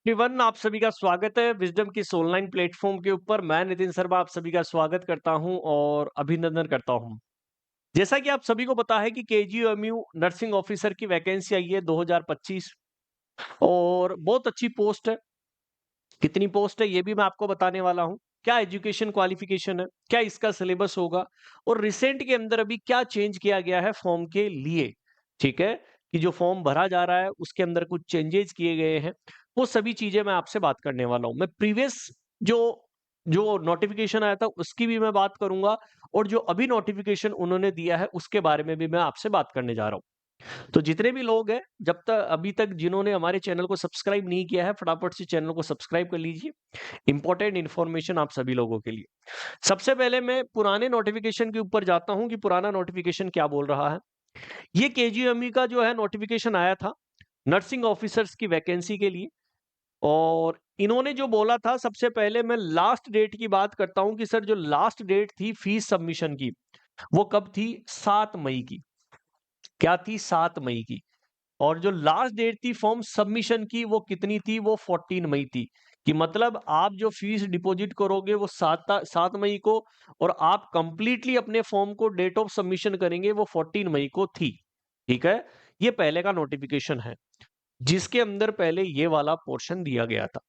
Everyone, आप सभी का स्वागत है विजडम की इस ऑनलाइन प्लेटफॉर्म के ऊपर। मैं नितिन शर्मा आप सभी का स्वागत करता हूं और अभिनंदन करता हूं। जैसा कि आप सभी को पता है कि केजीएमयू नर्सिंग ऑफिसर की वैकेंसी आई है 2025 और बहुत अच्छी पोस्ट है। कितनी पोस्ट है ये भी मैं आपको बताने वाला हूं। क्या एजुकेशन क्वालिफिकेशन है, क्या इसका सिलेबस होगा और रिसेंट के अंदर अभी क्या चेंज किया गया है फॉर्म के लिए। ठीक है, कि जो फॉर्म भरा जा रहा है उसके अंदर कुछ चेंजेस किए गए हैं, वो सभी चीजें मैं आपसे बात करने वाला हूं। मैं प्रीवियस जो जो नोटिफिकेशन आया था उसकी भी मैं बात करूंगा और जो अभी नोटिफिकेशन उन्होंने दिया है उसके बारे में भी मैं आपसे बात करने जा रहा हूं। तो जितने भी लोग हैं जब तक अभी तक जिन्होंने हमारे चैनल को सब्सक्राइब नहीं किया है, फटाफट से चैनल को सब्सक्राइब कर लीजिए। इंपॉर्टेंट इन्फॉर्मेशन आप सभी लोगों के लिए। सबसे पहले मैं पुराने नोटिफिकेशन के ऊपर जाता हूं कि पुराना नोटिफिकेशन क्या बोल रहा है। ये केजीएमई का जो है नोटिफिकेशन आया था नर्सिंग ऑफिसर्स की वैकेंसी के लिए। और इन्होंने जो बोला था, सबसे पहले मैं लास्ट डेट की बात करता हूं कि सर जो लास्ट डेट थी फीस सबमिशन की, वो कब थी? 7 मई की। क्या थी? 7 मई की। और जो लास्ट डेट थी फॉर्म सबमिशन की वो कितनी थी? वो 14 मई थी। कि मतलब आप जो फीस डिपॉजिट करोगे वो 7 मई को, और आप कंप्लीटली अपने फॉर्म को डेट ऑफ सबमिशन करेंगे वो 14 मई को थी। ठीक है, ये पहले का नोटिफिकेशन है जिसके अंदर पहले ये वाला पोर्शन दिया गया था।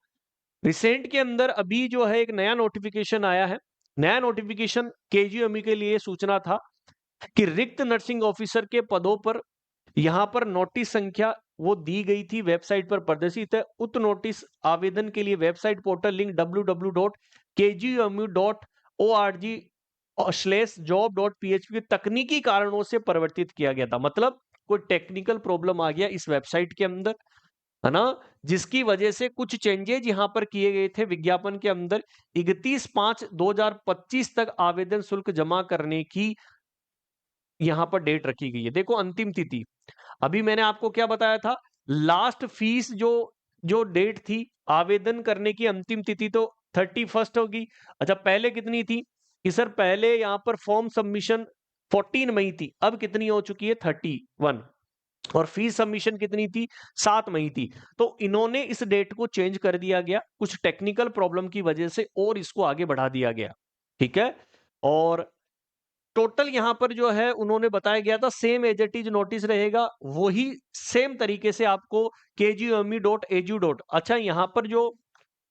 रिसेंट के अंदर अभी जो है एक नया नोटिफिकेशन आया है। नया नोटिफिकेशन केजीएमई के लिए सूचना था कि रिक्त नर्सिंग ऑफिसर के पदों पर यहां पर नोटिस संख्या वो दी गई थी, वेबसाइट पर प्रदर्शित है। उक्त नोटिस आवेदन के लिए वेबसाइट पोर्टल लिंक www.kgmu.org/job.php तकनीकी कारणों से परिवर्तित किया गया था। मतलब कोई टेक्निकल प्रॉब्लम आ गया इस वेबसाइट के अंदर, है ना, जिसकी वजह से कुछ चेंजेज यहां पर किए गए थे विज्ञापन के अंदर। 31/5/2025 तक आवेदन शुल्क जमा करने की यहां पर डेट रखी गई है। देखो अंतिम तिथि, अभी मैंने आपको क्या बताया था, लास्ट फीस जो जो डेट थी आवेदन करने की अंतिम तिथि तो 31 होगी। अच्छा, पहले कितनी थी कि सर पहले यहां पर फॉर्म सबमिशन 14 मई थी, अब कितनी हो चुकी है? 31। और फीस सबमिशन कितनी थी? 7 मई थी। तो इन्होंने इस डेट को चेंज कर दिया गया कुछ टेक्निकल प्रॉब्लम की वजह से, और इसको आगे बढ़ा दिया गया। ठीक है, और टोटल यहां पर जो है उन्होंने बताया गया था same as it is notice रहेगा, वही सेम तरीके से आपको kgme.edu. अच्छा, यहां पर जो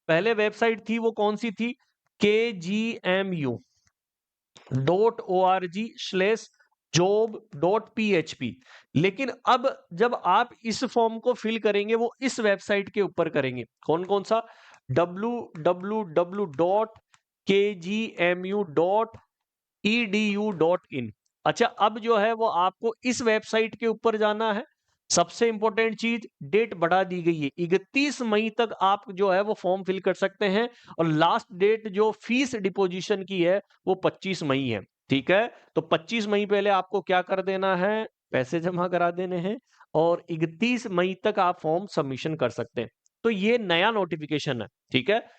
पहले वेबसाइट थी वो कौन सी थी? kgmu.org/job.php। लेकिन अब जब आप इस फॉर्म को फिल करेंगे वो इस वेबसाइट के ऊपर करेंगे। कौन कौन सा? www.kgmu.edu.in। अच्छा, अब जो है वो आपको इस वेबसाइट के ऊपर जाना है। सबसे इंपॉर्टेंट चीज, डेट बढ़ा दी गई है, 31 मई तक आप जो है वो फॉर्म फिल कर सकते हैं। और लास्ट डेट जो फीस डिपोजिशन की है वो 25 मई है। ठीक है, तो 25 मई पहले आपको क्या कर देना है? पैसे जमा करा देने हैं, और 31 मई तक आप फॉर्म सबमिशन कर सकते हैं। तो ये नया नोटिफिकेशन है। ठीक है,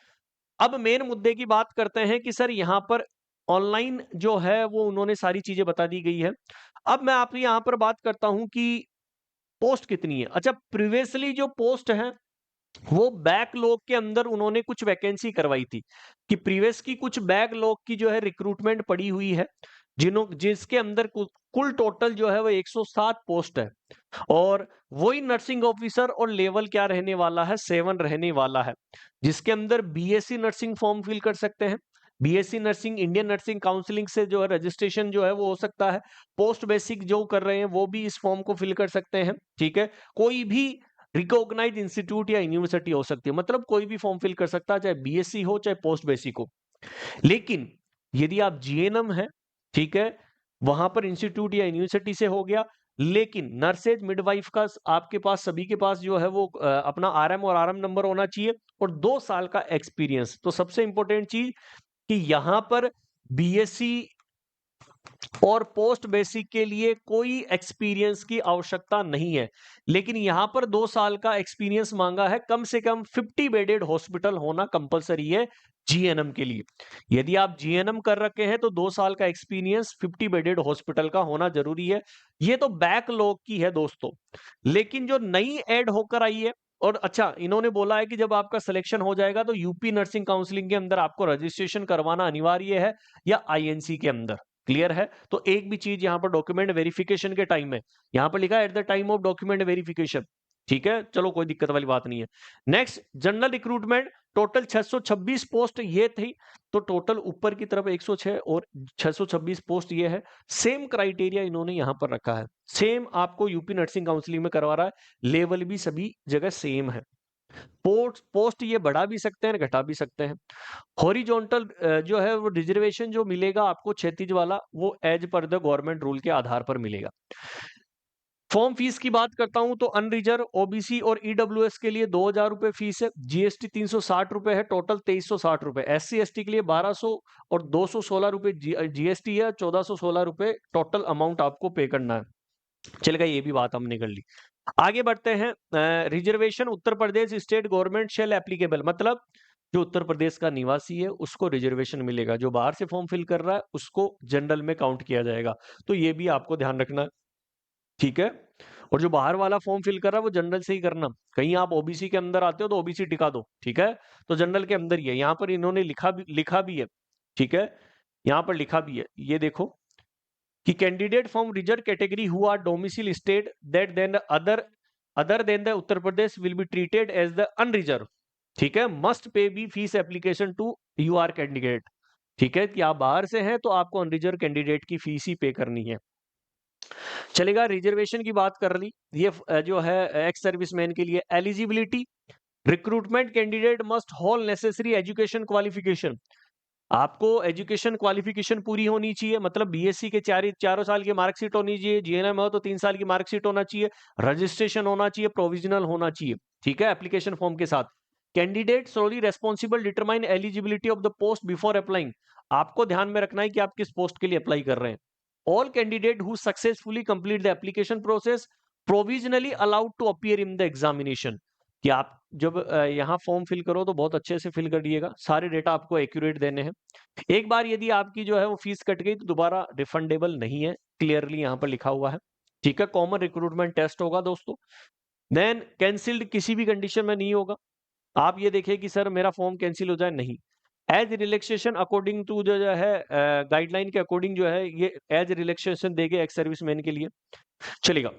अब मेन मुद्दे की बात करते हैं कि सर यहां पर ऑनलाइन जो है वो उन्होंने सारी चीजें बता दी गई है। अब मैं आपसे यहां पर बात करता हूं कि पोस्ट कितनी है। अच्छा, प्रीवियसली जो पोस्ट है वो बैकलॉग के अंदर उन्होंने कुछ वैकेंसी करवाई थी, कि प्रीवियस की कुछ बैकलॉग की जो है रिक्रूटमेंट पड़ी हुई है, जिसके अंदर कुल टोटल जो है वो 107 पोस्ट है। और वही नर्सिंग ऑफिसर और लेवल क्या रहने वाला है? 7 रहने वाला है, जिसके अंदर बीएससी नर्सिंग फॉर्म फिल कर सकते हैं। BSc nursing Indian nursing counselling से जो है रजिस्ट्रेशन जो है वो हो सकता है। पोस्ट बेसिक जो कर रहे हैं वो भी इस फॉर्म को फिल कर सकते हैं। ठीक है, कोई भी रिकॉग्नाइज इंस्टीट्यूट या यूनिवर्सिटी हो सकती है, मतलब कोई भी फॉर्म फिल कर सकता है, चाहे बीएससी हो चाहे पोस्ट बेसिक हो। लेकिन यदि आप जीएनएम है, ठीक है, वहां पर इंस्टीट्यूट या यूनिवर्सिटी से हो गया। लेकिन नर्सेज मिडवाइफ का आपके पास सभी के पास जो है वो अपना आरएम और आरएम नंबर होना चाहिए, और 2 साल का एक्सपीरियंस। तो सबसे इंपॉर्टेंट चीज कि यहां पर बीएससी और पोस्ट बेसिक के लिए कोई एक्सपीरियंस की आवश्यकता नहीं है। लेकिन यहां पर 2 साल का एक्सपीरियंस मांगा है, कम से कम 50 बेडेड हॉस्पिटल होना कंपलसरी है जीएनएम के लिए। यदि आप जीएनएम कर रखे हैं तो 2 साल का एक्सपीरियंस 50 बेडेड हॉस्पिटल का होना जरूरी है। ये तो बैकलॉग की है दोस्तों। लेकिन जो नई ऐड होकर आई है और अच्छा इन्होंने बोला है कि जब आपका सिलेक्शन हो जाएगा तो यूपी नर्सिंग काउंसलिंग के अंदर आपको रजिस्ट्रेशन करवाना अनिवार्य है या आईएनसी के अंदर। क्लियर है? तो एक भी चीज यहाँ पर डॉक्यूमेंट वेरिफिकेशन के टाइम में, यहाँ पर लिखा है at the time of document verification. ठीक है, चलो कोई दिक्कत वाली बात नहीं है। Next, general recruitment, total 626 post ये थी, तो टोटल ऊपर की तरफ 106 और 626 पोस्ट ये है। सेम क्राइटेरिया इन्होंने यहाँ पर रखा है, सेम आपको यूपी नर्सिंग काउंसलिंग में करवा रहा है, लेवल भी सभी जगह सेम है। पोस्ट पोस्ट ये बढ़ा भी सकते हैं घटा भी सकते हैं। हॉरिजॉन्टल जो है वो रिजर्वेशन जो मिलेगा आपको क्षैतिज वाला, वो as per the government rule के आधार पर मिलेगा। फॉर्म फीस की बात करता हूं तो अनरिजर्व, ओबीसी और ईडब्ल्यूएस के लिए 2000 रुपए फीस है, जीएसटी 360 रुपए है, टोटल 2360 रुपए। एससी एसटी के लिए 1200 और 216 रुपए जीएसटी है, 1416 रुपए टोटल अमाउंट आपको पे करना है। चलेगा, ये भी बात हमने कर ली। आगे बढ़ते हैं। Reservation Uttar Pradesh state government shall applicable, मतलब जो उत्तर प्रदेश का निवासी है उसको रिजर्वेशन मिलेगा, जो बाहर से फॉर्म फिल कर रहा है उसको जनरल में काउंट किया जाएगा। तो ये भी आपको ध्यान रखना है। ठीक है, और जो बाहर वाला फॉर्म फिल कर रहा है वो जनरल से ही करना। कहीं आप ओबीसी के अंदर आते हो तो ओबीसी टिका दो, ठीक है, तो जनरल के अंदर ही है। यहाँ पर इन्होंने लिखा भी है, ठीक है, यहाँ पर लिखा भी है, ये देखो कि candidate from reserve category who are domicile state that then other than the Uttar Pradesh will be treated as the unreserve. ठीक है, must pay be fees application to you are candidate. ठीक है, कि आप बाहर से हैं तो आपको अनरिजर्व कैंडिडेट की फीस ही पे करनी है। चलेगा, रिजर्वेशन की बात कर ली। ये जो है एक्स सर्विसमैन के लिए eligibility, recruitment candidate must hold necessary education qualification. आपको एजुकेशन क्वालिफिकेशन पूरी होनी चाहिए, मतलब बीएससी के चारों साल की मार्कशीट होनी चाहिए, जीएनएम हो तो 3 साल की मार्कशीट होना चाहिए, रजिस्ट्रेशन होना चाहिए, प्रोविजनल होना चाहिए। ठीक है, एप्लीकेशन फॉर्म के साथ। Candidate solely responsible determine eligibility of the post before applying. आपको ध्यान में रखना है कि आप किस पोस्ट के लिए अप्लाई कर रहे हैं। All candidate who successfully complete the application process provisionally allowed to appear in the examination. कि आप जब यहाँ फॉर्म फिल करो तो बहुत अच्छे से फिल करिएगा, सारे डेटा आपको एक्यूरेट देने हैं। एक बार यदि आपकी जो है वो फीस कट गई तो दोबारा रिफंडेबल नहीं है, क्लियरली यहाँ पर लिखा हुआ है। ठीक है, कॉमन रिक्रूटमेंट टेस्ट होगा दोस्तों। देन कैंसिल्ड किसी भी कंडीशन में नहीं होगा। आप ये देखिए कि सर मेरा फॉर्म कैंसिल हो जाए, नहीं। एज रिलैक्सेशन अकॉर्डिंग टू जो है गाइडलाइन के अकॉर्डिंग जो है ये एज रिलैक्सेशन देंगे एक्स सर्विसमैन के लिए। चलेगा,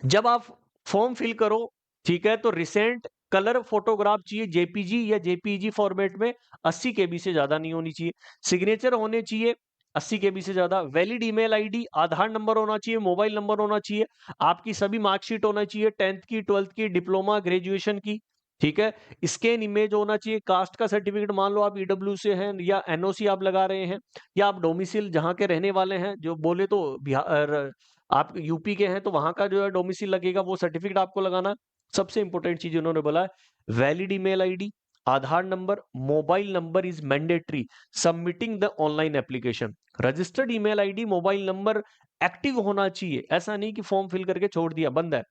जब आप फॉर्म फिल करो, ठीक है, तो रिसेंट कलर फोटोग्राफ चाहिए, जेपीजी या जेपीजी फॉर्मेट में, 80 केबी से ज्यादा नहीं होनी चाहिए। सिग्नेचर होने चाहिए 80 केबी से ज्यादा। वैलिड ईमेल आईडी, आधार नंबर होना चाहिए, मोबाइल नंबर होना चाहिए, आपकी सभी मार्कशीट होना चाहिए, 10th की, 12th की, डिप्लोमा, ग्रेजुएशन की। ठीक है, स्कैन इमेज होना चाहिए, कास्ट का सर्टिफिकेट, मान लो आप ईडब्ल्यू से हैं या एनओसी आप लगा रहे हैं, या आप डोमिसाइल जहां के रहने वाले हैं, जो बोले तो बिहार, आप यूपी के हैं तो वहां का जो है डोमिसाइल लगेगा, वो सर्टिफिकेट आपको लगाना। सबसे इंपॉर्टेंट चीज उन्होंने बोला है valid email ID, Aadhaar number, mobile number is mandatory submitting the online application. Registered email ID, mobile number active होना चाहिए, ऐसा नहीं कि फॉर्म फिल करके छोड़ दिया, बंद है।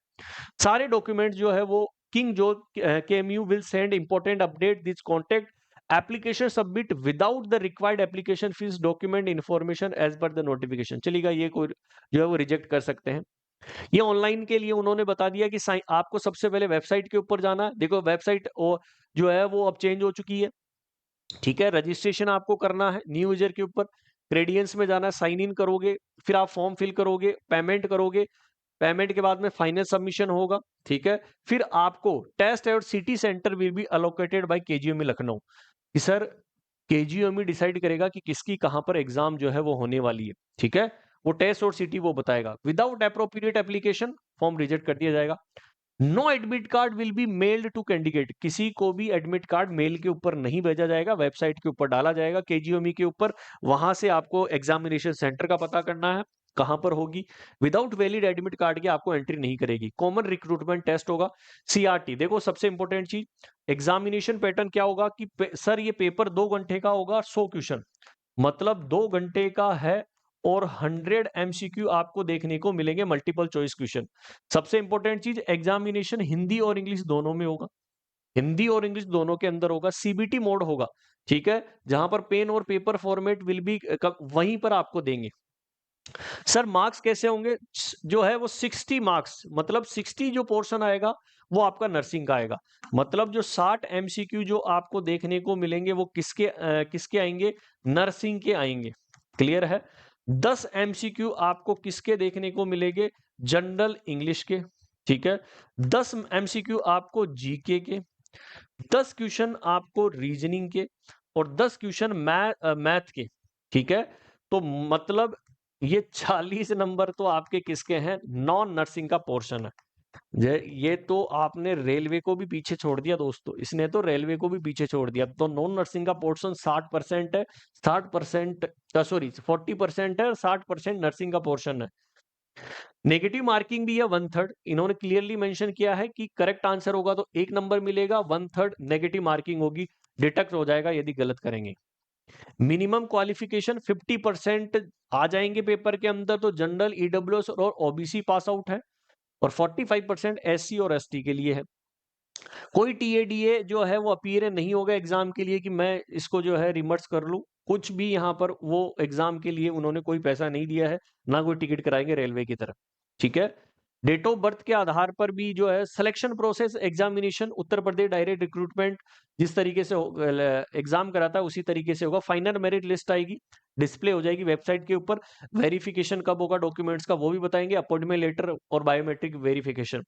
सारे डॉक्यूमेंट जो है वो King George KMU will send important update this contact application submit without the required application fees document information as per the notification. चलिएगा, ये कोई जो है वो रिजेक्ट कर सकते हैं। ये ऑनलाइन के लिए उन्होंने बता दिया कि आपको सबसे पहले वेबसाइट के ऊपर जाना है। देखो वेबसाइट जो है वो अब चेंज हो चुकी है। ठीक है, रजिस्ट्रेशन आपको करना है न्यू यूजर के ऊपर, क्रेडियंस में जाना, साइन इन करोगे, फिर आप फॉर्म फिल करोगे, पेमेंट करोगे, पेमेंट के बाद में फाइनल सबमिशन होगा। ठीक है, फिर आपको टेस्ट और city centre will be allocated by KGME Lucknow. कि सर केजीएमई डिसाइड करेगा कि किसकी कहां पर एग्जाम जो है वो होने वाली है। ठीक है, वो टेस्ट और सिटी वो बताएगा। Without appropriate application form reject कर दिया जाएगा। No admit card will be mailed to candidate. किसी को भी एडमिट कार्ड मेल के ऊपर नहीं भेजा जाएगा, वेबसाइट के ऊपर डाला जाएगा केजीएमई के ऊपर। वहां से आपको एग्जामिनेशन सेंटर का पता करना है कहां पर होगी। विदाउट वैलिड एडमिट कार्ड के आपको एंट्री नहीं करेगी। कॉमन रिक्रूटमेंट टेस्ट होगा। सीआरटी, देखो सबसे इंपॉर्टेंट चीज, एग्जामिनेशन पैटर्न क्या होगा कि सर ये पेपर 2 घंटे का होगा, 100 क्वेश्चन, मतलब 2 घंटे का है, और 100 एमसीक्यू आपको देखने को मिलेंगे, मल्टीपल चॉइस क्वेश्चन। सबसे इंपॉर्टेंट चीज, एग्जामिनेशन हिंदी और इंग्लिश दोनों में होगा, हिंदी और इंग्लिश दोनों के अंदर होगा। सीबीटी मोड होगा, ठीक है, जहां पर पेन और पेपर फॉर्मेट विल बी वहीं पर आपको देंगे। सर मार्क्स कैसे होंगे, जो है वो 60 मार्क्स, मतलब 60 जो पोर्शन आएगा वो आपका नर्सिंग का आएगा। मतलब जो 60 एमसीक्यू जो आपको देखने को मिलेंगे वो किसके आएंगे? नर्सिंग के आएंगे। क्लियर है? 10 एमसीक्यू आपको किसके देखने को मिलेंगे? जनरल इंग्लिश के। ठीक है? 10 एमसीक्यू आपको जीके के, 10 क्वेश्चन आपको रीजनिंग के और 10 क्वेश्चन मैथ के। ठीक है? तो मतलब ये 40 नंबर तो आपके किसके हैं? नॉन नर्सिंग का पोर्शन है। ये तो आपने रेलवे को भी पीछे छोड़ दिया दोस्तों, इसने तो रेलवे को भी पीछे छोड़ दिया। तो नॉन नर्सिंग का पोर्शन 60% है, 60% सॉरी 40% है और 60% नर्सिंग का पोर्शन है। नेगेटिव मार्किंग भी है 1/3। इन्होंने क्लियरली मेंशन किया है कि करेक्ट आंसर होगा तो 1 नंबर मिलेगा, 1/3 नेगेटिव मार्किंग होगी, डिडक्ट हो जाएगा यदि गलत करेंगे। मिनिमम क्वालिफिकेशन 50% आ जाएंगे पेपर के अंदर तो जनरल, ईडब्ल्यूएस और ओबीसी पास आउट है, और 45% एससी और एसटी के लिए है। कोई टीएडीए जो है वो अपीयर नहीं होगा एग्जाम के लिए कि मैं इसको जो है रिमर्स कर लूं, कुछ भी यहाँ पर वो एग्जाम के लिए उन्होंने कोई पैसा नहीं दिया है, ना कोई टिकट कराएंगे रेलवे की तरफ। ठीक है? डेट ऑफ बर्थ के आधार पर भी जो है selection process, examination Uttar Pradesh direct recruitment जिस तरीके से एग्जाम कराता है उसी तरीके से होगा। फाइनल मेरिट लिस्ट आएगी, डिस्प्ले हो जाएगी वेबसाइट के ऊपर। वेरिफिकेशन कब होगा डॉक्यूमेंट्स का वो भी बताएंगे, अपॉइंटमेंट लेटर और बायोमेट्रिक वेरिफिकेशन।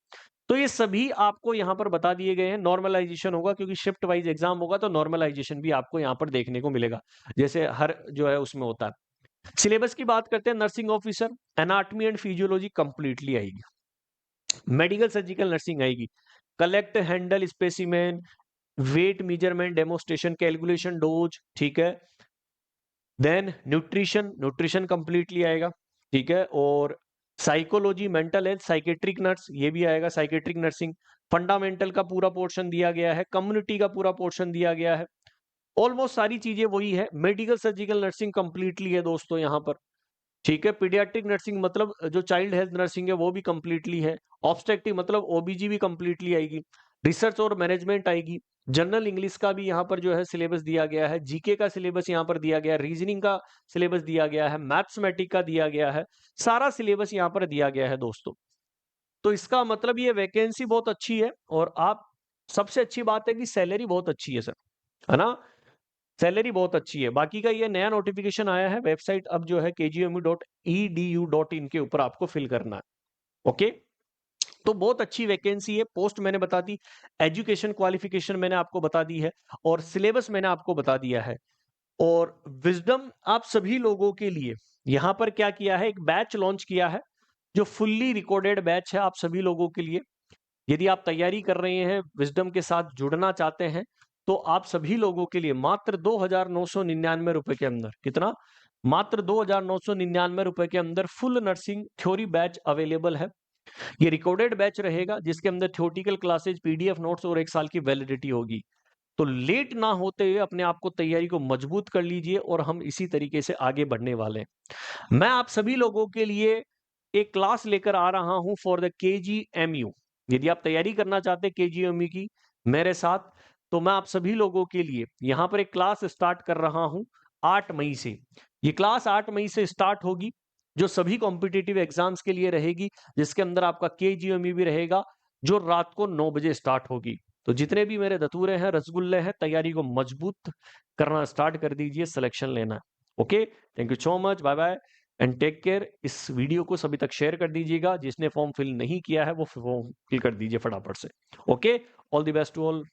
तो ये सभी आपको यहाँ पर बता दिए गए हैं। नॉर्मलाइजेशन होगा क्योंकि शिफ्ट वाइज एग्जाम होगा, तो नॉर्मलाइजेशन भी आपको यहाँ पर देखने को मिलेगा, जैसे हर जो है उसमें होता है। सिलेबस की बात करते हैं, nursing officer anatomy and physiology completely आएगी, मेडिकल सर्जिकल नर्सिंग आएगी, collect handle specimen, weight measurement demonstration, calculation dose. ठीक है? देन न्यूट्रिशन, न्यूट्रिशन कंप्लीटली आएगा। ठीक है? और psychology, mental health, psychiatric nurse ये भी आएगा, साइकेट्रिक नर्सिंग। फंडामेंटल का पूरा पोर्शन दिया गया है, कम्युनिटी का पूरा पोर्शन दिया गया है। ऑलमोस्ट सारी चीजें वही है। मेडिकल सर्जिकल नर्सिंग कंप्लीटली है दोस्तों यहाँ पर। ठीक है? पीडियाट्रिक नर्सिंग मतलब जो चाइल्ड हेल्थ नर्सिंग है वो भी कंप्लीटली है। ऑब्स्टेट्रिक मतलब ओबीजी भी कंप्लीटली आएगी। रिसर्च और मैनेजमेंट आएगी। जनरल इंग्लिश का भी यहाँ पर जो है सिलेबस दिया गया है, जीके का सिलेबस यहाँ पर दिया गया है, रीजनिंग का सिलेबस दिया गया है, मैथमेटिक का दिया गया है, सारा सिलेबस यहाँ पर दिया गया है दोस्तों। तो इसका मतलब ये वैकेंसी बहुत अच्छी है, और आप सबसे अच्छी बात है कि सैलरी बहुत अच्छी है सर, है ना? सैलरी बहुत अच्छी है। बाकी का ये नया नोटिफिकेशन आया है, वेबसाइट अब जो है kgmu.edu.in के ऊपर आपको फिल करना है। ओके? तो बहुत अच्छी वैकेंसी है। पोस्ट मैंने बता दी, एजुकेशन क्वालिफिकेशन मैंने आपको बता दी है, और सिलेबस मैंने आपको बता दिया है। और विजडम आप सभी लोगों के लिए यहां पर क्या किया है, एक बैच लॉन्च किया है जो फुल्ली रिकॉर्डेड बैच है आप सभी लोगों के लिए। यदि आप तैयारी कर रहे हैं, विजडम के साथ जुड़ना चाहते हैं, तो आप सभी लोगों के लिए मात्र 2,999 रुपए के अंदर, कितना? मात्र 2,999 रुपए के अंदर full nursing theory batch available है। ये रिकॉर्डेड बैच रहेगा जिसके अंदर थ्योरेटिकल क्लासेज, पीडीएफ नोट्स और 1 साल की वैलिडिटी होगी। तो लेट ना होते हुए अपने आप को, तैयारी को मजबूत कर लीजिए, और हम इसी तरीके से आगे बढ़ने वाले हैं। मैं आप सभी लोगों के लिए एक क्लास लेकर आ रहा हूं फॉर द केजीएमयू। यदि आप तैयारी करना चाहते हैं केजीएमयू की मेरे साथ, तो मैं आप सभी लोगों के लिए यहां पर एक क्लास स्टार्ट कर रहा हूं 8 मई से। ये क्लास 8 मई से स्टार्ट होगी, जो सभी कॉम्पिटिटिव एग्जाम्स के लिए रहेगी, जिसके अंदर आपका केजीएमयू भी रहेगा, जो रात को 9 बजे स्टार्ट होगी। तो जितने भी मेरे दतूरे हैं, रसगुल्ले हैं, तैयारी को मजबूत करना स्टार्ट कर दीजिए, सिलेक्शन लेना। Okay, thank you so much, bye bye and take care. इस वीडियो को सभी तक शेयर कर दीजिएगा, जिसने फॉर्म फिल नहीं किया है वो फॉर्म फिल कर दीजिए फटाफट से। Okay, all the best to all.